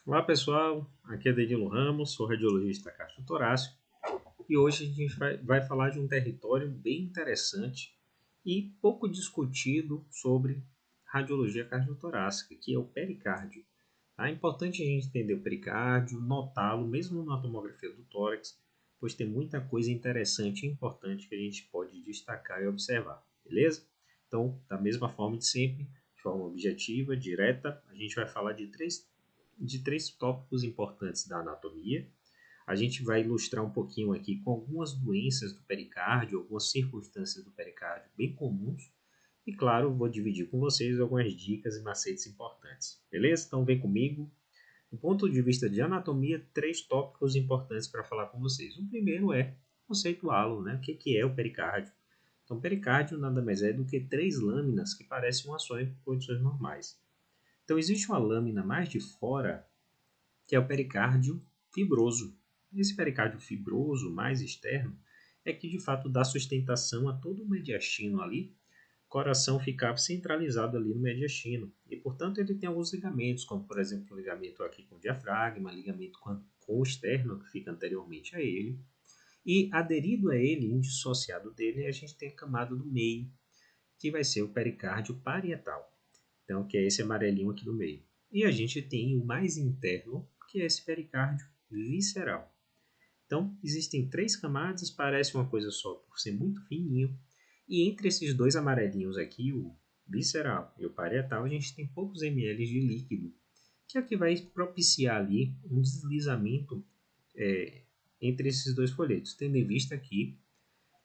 Olá pessoal, aqui é Danilo Ramos, sou radiologista cardiothorácico e hoje a gente vai falar de um território bem interessante e pouco discutido sobre radiologia cardiothorácica, que é o pericárdio. É importante a gente entender o pericárdio, notá-lo mesmo na tomografia do tórax, pois tem muita coisa interessante e importante que a gente pode destacar e observar, beleza? Então, da mesma forma de sempre, de forma objetiva, direta, a gente vai falar de três tópicos importantes da anatomia. A gente vai ilustrar um pouquinho aqui com algumas doenças do pericárdio, algumas circunstâncias do pericárdio bem comuns. E claro, vou dividir com vocês algumas dicas e macetes importantes. Beleza? Então vem comigo. Do ponto de vista de anatomia, três tópicos importantes para falar com vocês. O primeiro é conceituá-lo, né? O que é o pericárdio? Então, o pericárdio nada mais é do que três lâminas que parecem uma só em condições normais. Então, existe uma lâmina mais de fora que é o pericárdio fibroso. Esse pericárdio fibroso, mais externo, é que de fato dá sustentação a todo o mediastino ali, o coração ficar centralizado ali no mediastino. E, portanto, ele tem alguns ligamentos, como, por exemplo, o ligamento aqui com o diafragma, ligamento com o externo, que fica anteriormente a ele. E aderido a ele, indissociado dele, a gente tem a camada do meio, que vai ser o pericárdio parietal. Então, que é esse amarelinho aqui do meio. E a gente tem o mais interno, que é esse pericárdio visceral. Então, existem três camadas, parece uma coisa só por ser muito fininho. E entre esses dois amarelinhos aqui, o visceral e o parietal, a gente tem poucos ml de líquido, que é o que vai propiciar ali um deslizamento entre esses dois folhetos. Tendo em vista que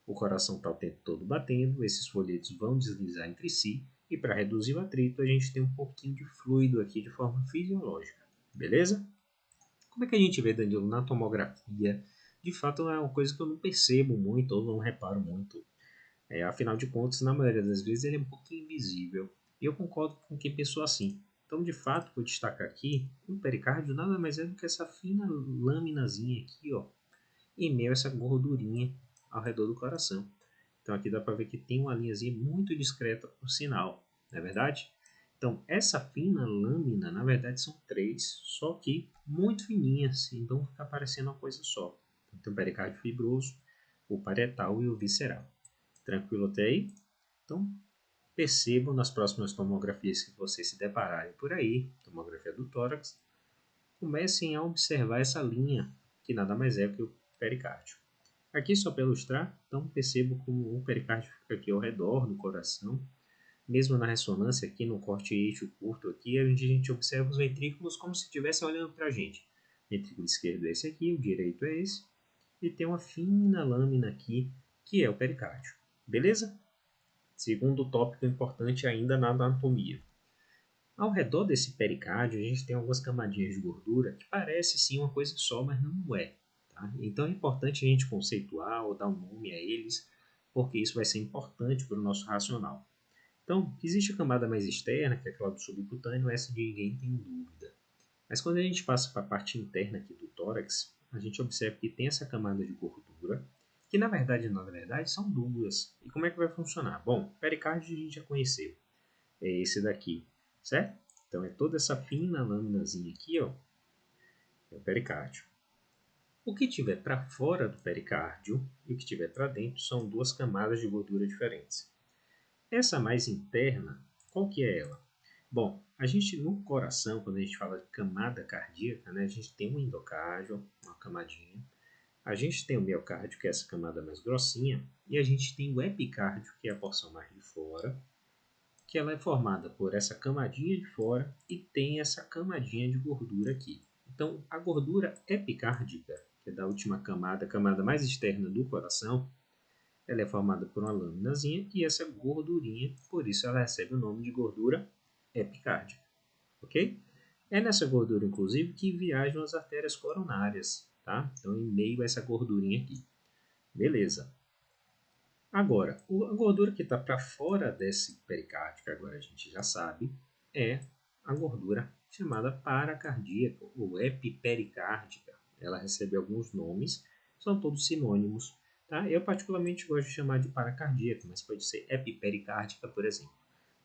o coração está o tempo todo batendo, esses folhetos vão deslizar entre si, e para reduzir o atrito, a gente tem um pouquinho de fluido aqui de forma fisiológica. Beleza? Como é que a gente vê, Danilo, na tomografia? De fato, é uma coisa que eu não percebo muito ou não reparo muito. Afinal de contas, na maioria das vezes, ele é um pouquinho invisível. E eu concordo com quem pensou assim. Então, de fato, vou destacar aqui, o pericárdio nada mais é do que essa fina laminazinha aqui, ó, em meio a essa gordurinha ao redor do coração. Então aqui dá para ver que tem uma linhazinha muito discreta por sinal, não é verdade? Então essa fina lâmina, na verdade são três, só que muito fininhas, então fica parecendo uma coisa só. Então, tem o pericárdio fibroso, o parietal e o visceral. Tranquilo até aí? Então percebam nas próximas tomografias que vocês se depararem por aí, tomografia do tórax, comecem a observar essa linha, que nada mais é que o pericárdio. Aqui só para ilustrar, então percebo como o pericárdio fica aqui ao redor do coração, mesmo na ressonância aqui no corte eixo curto aqui, a gente observa os ventrículos como se estivessem olhando para a gente. O ventrículo esquerdo é esse aqui, o direito é esse, e tem uma fina lâmina aqui, que é o pericárdio. Beleza? Segundo tópico importante ainda na anatomia. Ao redor desse pericárdio, a gente tem algumas camadinhas de gordura que parece sim uma coisa só, mas não é. Tá? Então é importante a gente conceituar ou dar um nome a eles, porque isso vai ser importante para o nosso racional. Então, existe a camada mais externa, que é aquela do subcutâneo, essa de ninguém tem dúvida. Mas quando a gente passa para a parte interna aqui do tórax, a gente observa que tem essa camada de gordura, que na verdade são duas. E como é que vai funcionar? Bom, o pericárdio a gente já conheceu, é esse daqui, certo? Então é toda essa fina laminazinha aqui, ó, é o pericárdio. O que tiver para fora do pericárdio e o que tiver para dentro são duas camadas de gordura diferentes. Essa mais interna, qual que é ela? Bom, a gente no coração, quando a gente fala de camada cardíaca, né, a gente tem um endocárdio, uma camadinha. A gente tem o miocárdio, que é essa camada mais grossinha, e a gente tem o epicárdio, que é a porção mais de fora, que ela é formada por essa camadinha de fora e tem essa camadinha de gordura aqui. Então, a gordura epicárdica, que é da última camada, a camada mais externa do coração, ela é formada por uma laminazinha e essa gordurinha, por isso ela recebe o nome de gordura epicárdica, ok? É nessa gordura, inclusive, que viajam as artérias coronárias, tá? Então, em meio a essa gordurinha aqui. Beleza. Agora, a gordura que está para fora desse pericárdio, que agora a gente já sabe, é a gordura chamada paracardíaca ou epipericárdica. Ela recebe alguns nomes, são todos sinônimos. Tá? Eu particularmente gosto de chamar de paracardíaca, mas pode ser epipericárdica, por exemplo.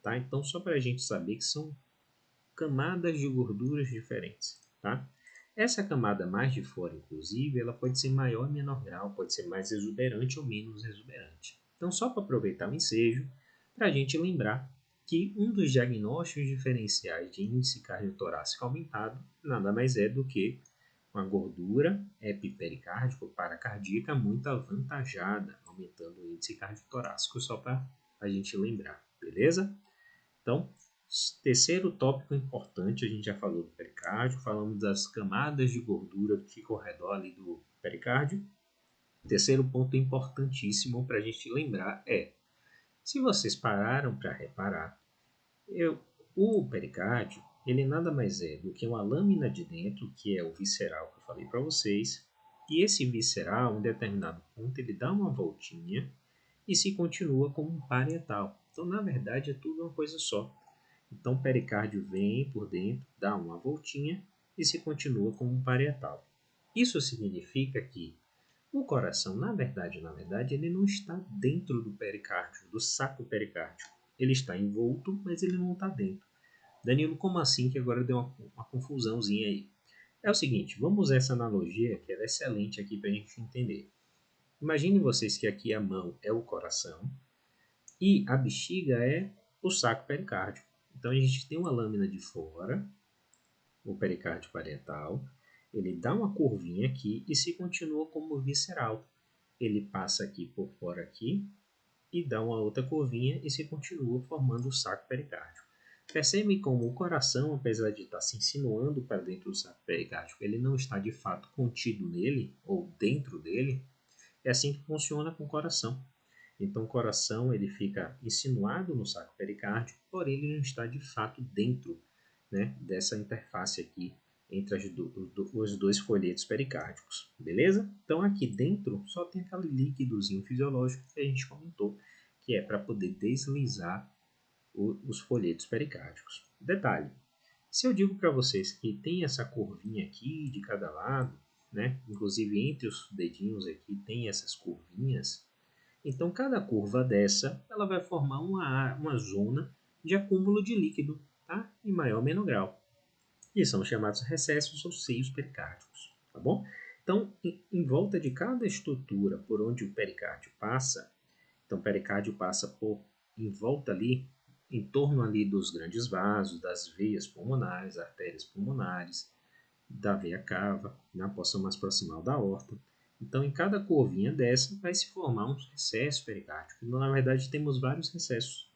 Tá? Então, só para a gente saber que são camadas de gorduras diferentes. tá? Essa camada mais de fora, inclusive, ela pode ser maior ou menor grau, pode ser mais exuberante ou menos exuberante. Então, só para aproveitar o ensejo, para a gente lembrar que um dos diagnósticos diferenciais de índice cardiotorácico aumentado nada mais é do que uma gordura epipericárdica ou paracardíaca muito avantajada, aumentando o índice cardiotorácico, só para a gente lembrar, beleza? Então, terceiro tópico importante, a gente já falou do pericárdio, falamos das camadas de gordura que ficam ao redor ali do pericárdio. Terceiro ponto importantíssimo para a gente lembrar é, se vocês pararam para reparar, o pericárdio, ele nada mais é do que uma lâmina de dentro, que é o visceral que eu falei para vocês, e esse visceral, em determinado ponto, ele dá uma voltinha e se continua como um parietal. Então, na verdade, é tudo uma coisa só. Então, o pericárdio vem por dentro, dá uma voltinha e se continua como um parietal. Isso significa que o coração, na verdade, ele não está dentro do pericárdio, do saco pericárdio. Ele está envolto, mas ele não está dentro. Danilo, como assim que agora deu uma confusãozinha aí? É o seguinte, vamos usar essa analogia que é excelente aqui para a gente entender. Imagine vocês que aqui a mão é o coração e a bexiga é o saco pericárdico. Então a gente tem uma lâmina de fora, o pericárdio parietal, ele dá uma curvinha aqui e se continua como visceral. Ele passa aqui por fora aqui e dá uma outra curvinha e se continua formando o saco pericárdico. Percebe como o coração, apesar de estar se insinuando para dentro do saco pericárdico, ele não está de fato contido nele ou dentro dele? É assim que funciona com o coração. Então o coração ele fica insinuado no saco pericárdico, porém ele não está de fato dentro, né, dessa interface aqui entre os dois folhetos pericárdicos, beleza? Então aqui dentro só tem aquele líquidozinho fisiológico que a gente comentou, que é para poder deslizar os folhetos pericárdicos. Detalhe, se eu digo para vocês que tem essa curvinha aqui de cada lado, né, inclusive entre os dedinhos aqui tem essas curvinhas, então, cada curva dessa ela vai formar uma zona de acúmulo de líquido, tá? Em maior ou menor grau. E são chamados recessos ou seios pericárdicos, tá bom? Então, em volta de cada estrutura por onde o pericárdio passa, então o pericárdio passa por em volta ali, em torno ali dos grandes vasos, das veias pulmonares, artérias pulmonares, da veia cava, na porção mais proximal da aorta. Então, em cada curvinha dessa, vai se formar um recesso pericárdico. Então, na verdade, temos vários recessos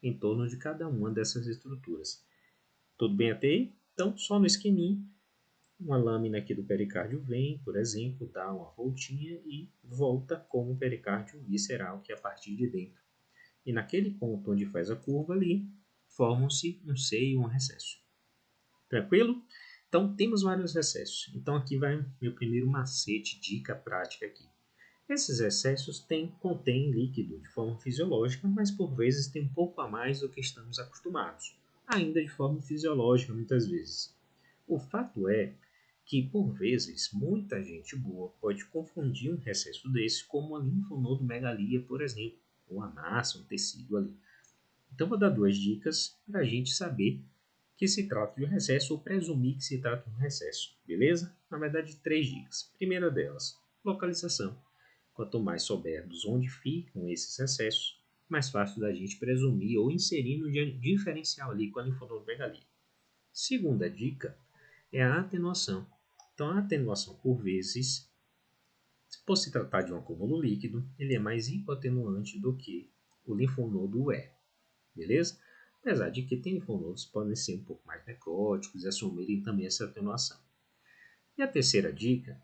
em torno de cada uma dessas estruturas. Tudo bem até aí? Então, só no esqueminha, uma lâmina aqui do pericárdio vem, por exemplo, dá uma voltinha e volta como o pericárdio visceral, que é a partir de dentro. E naquele ponto onde faz a curva ali, formam-se um seio e um recesso. Tranquilo? Então, temos vários recessos. Então, aqui vai meu primeiro macete, dica prática aqui. Esses excessos contêm líquido de forma fisiológica, mas por vezes tem um pouco a mais do que estamos acostumados, ainda de forma fisiológica muitas vezes. O fato é que, por vezes, muita gente boa pode confundir um recesso desse com uma linfonodomegalia, por exemplo, ou uma massa, um tecido ali. Então, vou dar duas dicas para a gente saber que se trata de um recesso ou presumir que se trata de um recesso, beleza? Na verdade, três dicas. Primeira delas, localização. Quanto mais soubermos onde ficam esses recessos, mais fácil da gente presumir ou inserir no diferencial ali com a linfonodomegalia. Segunda dica é a atenuação. Então, a atenuação, por vezes, por se tratar de um acúmulo líquido, ele é mais hipoatenuante do que o linfonodo é, beleza? Apesar de que tem linfonodos que podem ser um pouco mais necróticos e assumirem também essa atenuação. E a terceira dica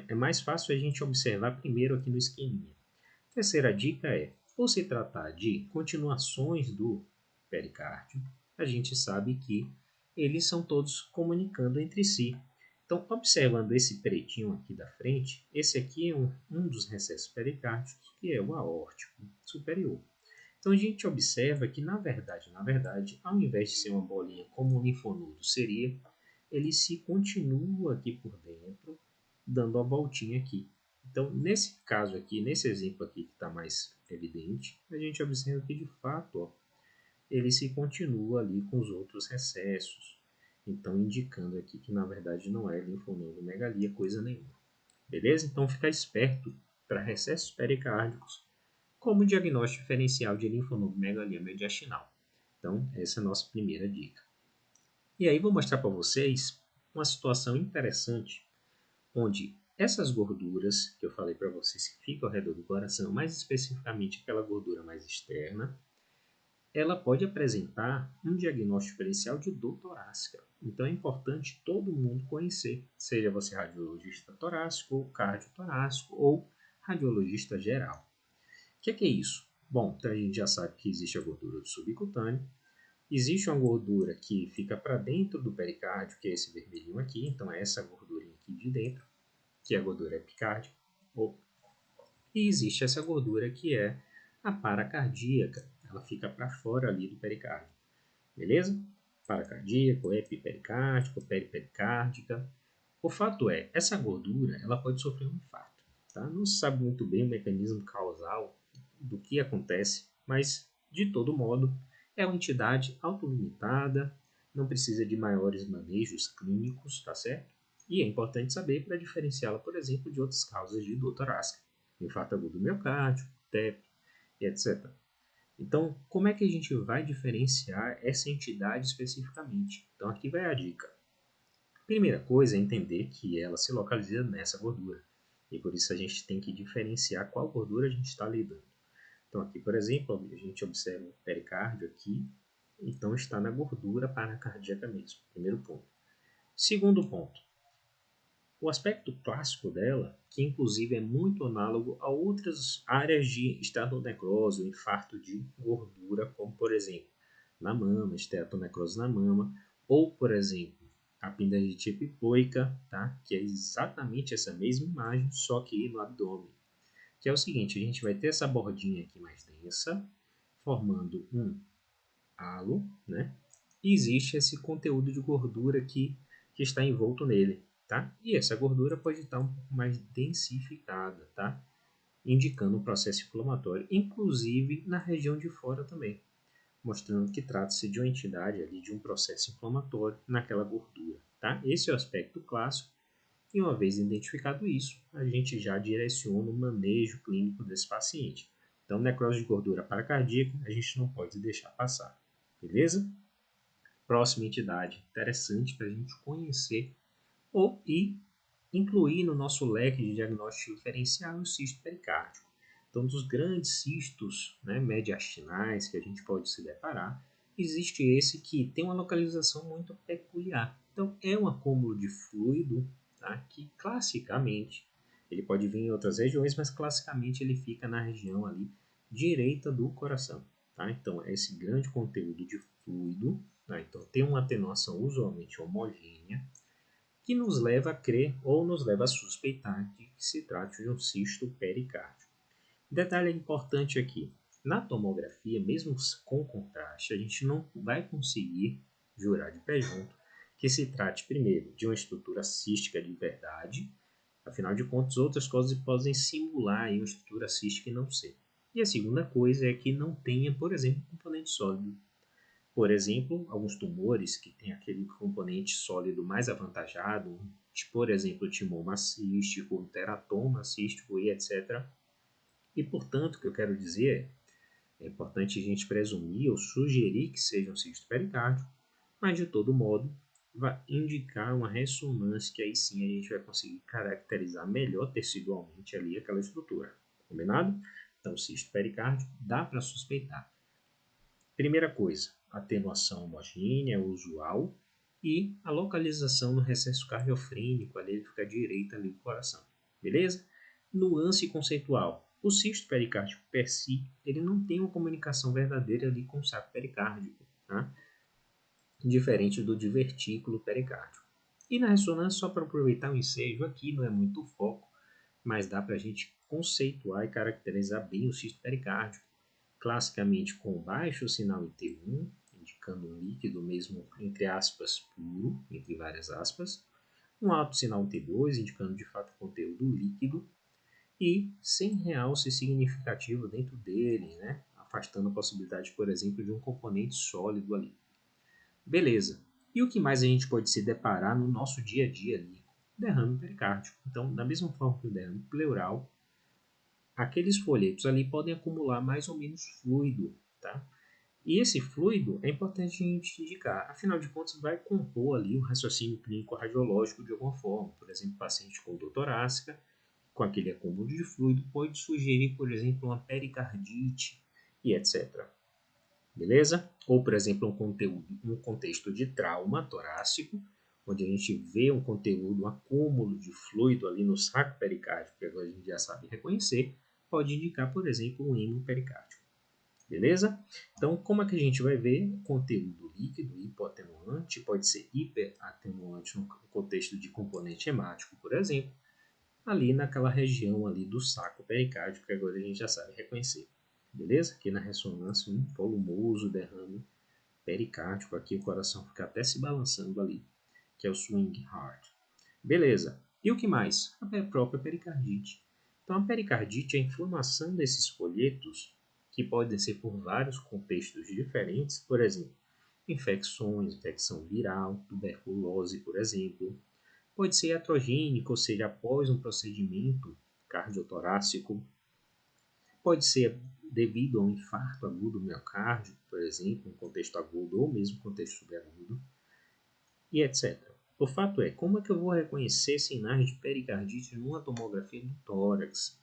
é mais fácil a gente observar primeiro aqui no esqueminha. A terceira dica é, por se tratar de continuações do pericárdio, a gente sabe que eles são todos comunicando entre si. Então, observando esse pretinho aqui da frente, esse aqui é um dos recessos pericárdicos, que é o aórtico superior. Então a gente observa que, na verdade, ao invés de ser uma bolinha como um linfonodo seria, ele se continua aqui por dentro, dando a voltinha aqui. Então, nesse caso aqui, nesse exemplo aqui que está mais evidente, a gente observa que, de fato, ó, ele se continua ali com os outros recessos. Então, indicando aqui que na verdade não é linfonodomegalia, coisa nenhuma. Beleza? Então, ficar esperto para recessos pericárdicos como diagnóstico diferencial de linfonodomegalia mediastinal. Então, essa é a nossa primeira dica. E aí, vou mostrar para vocês uma situação interessante, onde essas gorduras que eu falei para vocês que ficam ao redor do coração, mais especificamente aquela gordura mais externa, ela pode apresentar um diagnóstico diferencial de dor torácica. Então é importante todo mundo conhecer, seja você radiologista torácico, ou cardiotorácico ou radiologista geral. O que é isso? Bom, então a gente já sabe que existe a gordura do subcutâneo, existe uma gordura que fica para dentro do pericárdio, que é esse vermelhinho aqui, então é essa gordurinha aqui de dentro, que é a gordura epicárdica, e existe essa gordura que é a paracardíaca, ela fica para fora ali do pericárdio, beleza? Paracardíaco, epipericárdico, peripericárdica. O fato é, essa gordura ela pode sofrer um infarto, tá? Não se sabe muito bem o mecanismo causal do que acontece, mas de todo modo é uma entidade autolimitada, não precisa de maiores manejos clínicos, tá certo? E é importante saber para diferenciá-la, por exemplo, de outras causas de dor torácica, infarto agudo do miocárdio, TEP e etc. Então, como é que a gente vai diferenciar essa entidade especificamente? Então, aqui vai a dica. Primeira coisa é entender que ela se localiza nessa gordura. E por isso a gente tem que diferenciar qual gordura a gente está lidando. Então, aqui, por exemplo, a gente observa o pericárdio aqui. Então, está na gordura paracardíaca mesmo. Primeiro ponto. Segundo ponto. O aspecto clássico dela, que inclusive é muito análogo a outras áreas de esteatocnecrose, ou infarto de gordura, como por exemplo, na mama, esteatonecrose na mama, ou por exemplo, a apendicite epipoica, tá? Que é exatamente essa mesma imagem, só que no abdômen. Que é o seguinte, a gente vai ter essa bordinha aqui mais densa, formando um halo, né? E existe esse conteúdo de gordura que está envolto nele, tá? E essa gordura pode estar um pouco mais densificada, tá? Indicando um processo inflamatório, inclusive na região de fora também, mostrando que trata-se de uma entidade ali, de um processo inflamatório naquela gordura, tá? Esse é o aspecto clássico. E uma vez identificado isso, a gente já direciona o manejo clínico desse paciente. Então, necrose de gordura paracardíaca, a gente não pode deixar passar, beleza? Próxima entidade interessante para a gente conhecer ou incluir no nosso leque de diagnóstico diferencial o cisto pericárdico. Então, dos grandes cistos, né, mediastinais que a gente pode se deparar, existe esse que tem uma localização muito peculiar. Então, é um acúmulo de fluido, tá, que classicamente, ele pode vir em outras regiões, mas classicamente ele fica na região ali direita do coração. Tá? Então, é esse grande conteúdo de fluido, tá? Então, tem uma atenuação usualmente homogênea, que nos leva a crer ou nos leva a suspeitar de que se trate de um cisto pericárdico. Detalhe importante aqui: na tomografia, mesmo com contraste, a gente não vai conseguir jurar de pé junto que se trate, primeiro, de uma estrutura cística de verdade, afinal de contas, outras coisas podem simular uma estrutura cística e não ser. E a segunda coisa é que não tenha, por exemplo, componente sólido. Por exemplo, alguns tumores que têm aquele componente sólido mais avantajado, por exemplo, timoma cístico, teratoma cístico e etc. E, portanto, o que eu quero dizer é importante a gente presumir ou sugerir que seja um cisto pericárdio, mas, de todo modo, vai indicar uma ressonância que aí sim a gente vai conseguir caracterizar melhor tecidualmente ali aquela estrutura. Combinado? Então, cisto pericárdio dá para suspeitar. Primeira coisa, atenuação homogênea, usual, e a localização no recesso cardiofrênico, ali ele fica à direita ali do coração, beleza? Nuance conceitual. O cisto pericárdico per si, ele não tem uma comunicação verdadeira ali com o saco pericárdico, tá? Diferente do divertículo pericárdico. E na ressonância, só para aproveitar o ensejo, aqui não é muito foco, mas dá para a gente conceituar e caracterizar bem o cisto pericárdico, classicamente com baixo sinal em T1, indicando um líquido mesmo, entre aspas, puro, entre várias aspas, um alto sinal em T2, indicando de fato conteúdo líquido, e sem realce significativo dentro dele, né? Afastando a possibilidade, por exemplo, de um componente sólido ali. Beleza. E o que mais a gente pode se deparar no nosso dia a dia ali? Derrame pericárdico. Então, da mesma forma que o derrame pleural, aqueles folhetos ali podem acumular mais ou menos fluido, tá? E esse fluido é importante a gente indicar, afinal de contas vai compor ali o raciocínio clínico radiológico de alguma forma. Por exemplo, paciente com dor torácica, com aquele acúmulo de fluido, pode sugerir, por exemplo, uma pericardite e etc. Beleza? Ou, por exemplo, um contexto de trauma torácico, onde a gente vê um conteúdo, um acúmulo de fluido ali no saco pericárdico, que agora a gente já sabe reconhecer, pode indicar, por exemplo, um hemo pericárdico. Beleza? Então, como é que a gente vai ver o conteúdo líquido hipoatenuante? Pode ser hiperatenuante no contexto de componente hemático, por exemplo, ali naquela região ali do saco pericárdico, que agora a gente já sabe reconhecer. Beleza? Aqui na ressonância, um volumoso derrame pericárdico, aqui o coração fica até se balançando ali, que é o swing heart. Beleza. E o que mais? A própria pericardite. Então, a pericardite é a inflamação desses folhetos, que podem ser por vários contextos diferentes, por exemplo, infecções, infecção viral, tuberculose, por exemplo. Pode ser iatrogênico, ou seja, após um procedimento cardiotorácico. Pode ser devido a um infarto agudo miocárdio, por exemplo, um contexto agudo ou mesmo contexto subagudo, e etc. O fato é, como é que eu vou reconhecer sinais de pericardite numa tomografia do tórax?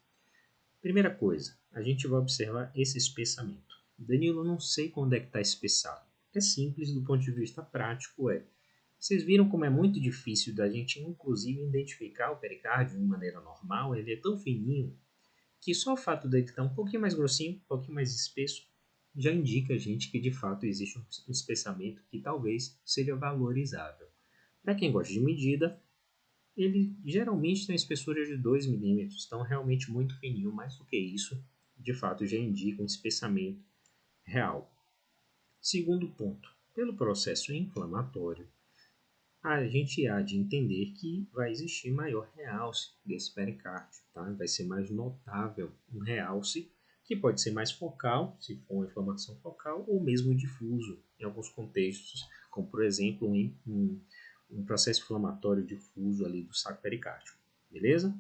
Primeira coisa, a gente vai observar esse espessamento. Danilo, não sei quando é que está espessado. É simples do ponto de vista prático, vocês viram como é muito difícil da gente, inclusive, identificar o pericárdio de maneira normal? Ele é tão fininho que só o fato dele estar um pouquinho mais grossinho, um pouquinho mais espesso, já indica a gente que de fato existe um espessamento que talvez seja valorizável. Para quem gosta de medida, ele geralmente tem espessura de 2 milímetros, então realmente muito fininho, mais do que isso, de fato já indica um espessamento real. Segundo ponto, pelo processo inflamatório, a gente há de entender que vai existir maior realce desse pericárdio, tá? Vai ser mais notável um realce que pode ser mais focal, se for uma inflamação focal, ou mesmo difuso em alguns contextos, como por exemplo um processo inflamatório difuso ali do saco pericárdico, beleza?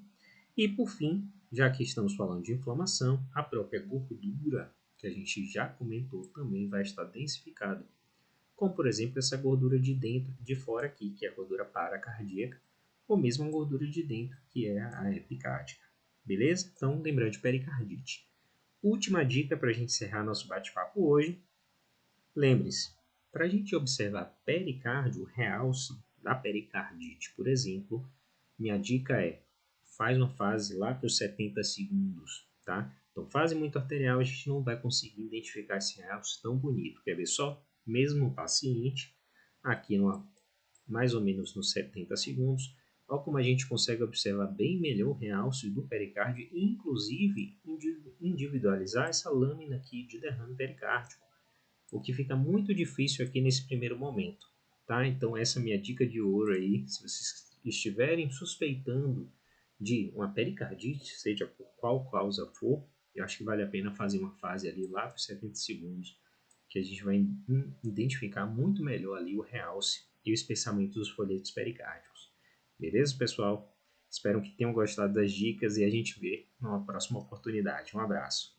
E por fim, já que estamos falando de inflamação, a própria gordura, que a gente já comentou, também vai estar densificada, como por exemplo essa gordura de dentro, de fora aqui, que é a gordura paracardíaca, ou mesmo a gordura de dentro, que é a epicárdica. Beleza? Então, lembrando de pericardite. Última dica para a gente encerrar nosso bate-papo hoje. Lembre-se, para a gente observar pericárdio, o realce da pericardite, por exemplo, minha dica é, faz uma fase lá para os 70 segundos, tá? Então, fase muito arterial, a gente não vai conseguir identificar esse realce tão bonito. Quer ver só? Mesmo o paciente, aqui mais ou menos nos 70 segundos, olha como a gente consegue observar bem melhor o realce do pericárdio e, inclusive, individualizar essa lâmina aqui de derrame pericárdico, o que fica muito difícil aqui nesse primeiro momento, tá? Então, essa é a minha dica de ouro aí, se vocês estiverem suspeitando de uma pericardite, seja por qual causa for, eu acho que vale a pena fazer uma fase ali lá por 70 segundos, que a gente vai identificar muito melhor ali o realce e o espessamento dos folhetos pericárdicos. Beleza, pessoal? Espero que tenham gostado das dicas e a gente vê numa próxima oportunidade. Um abraço.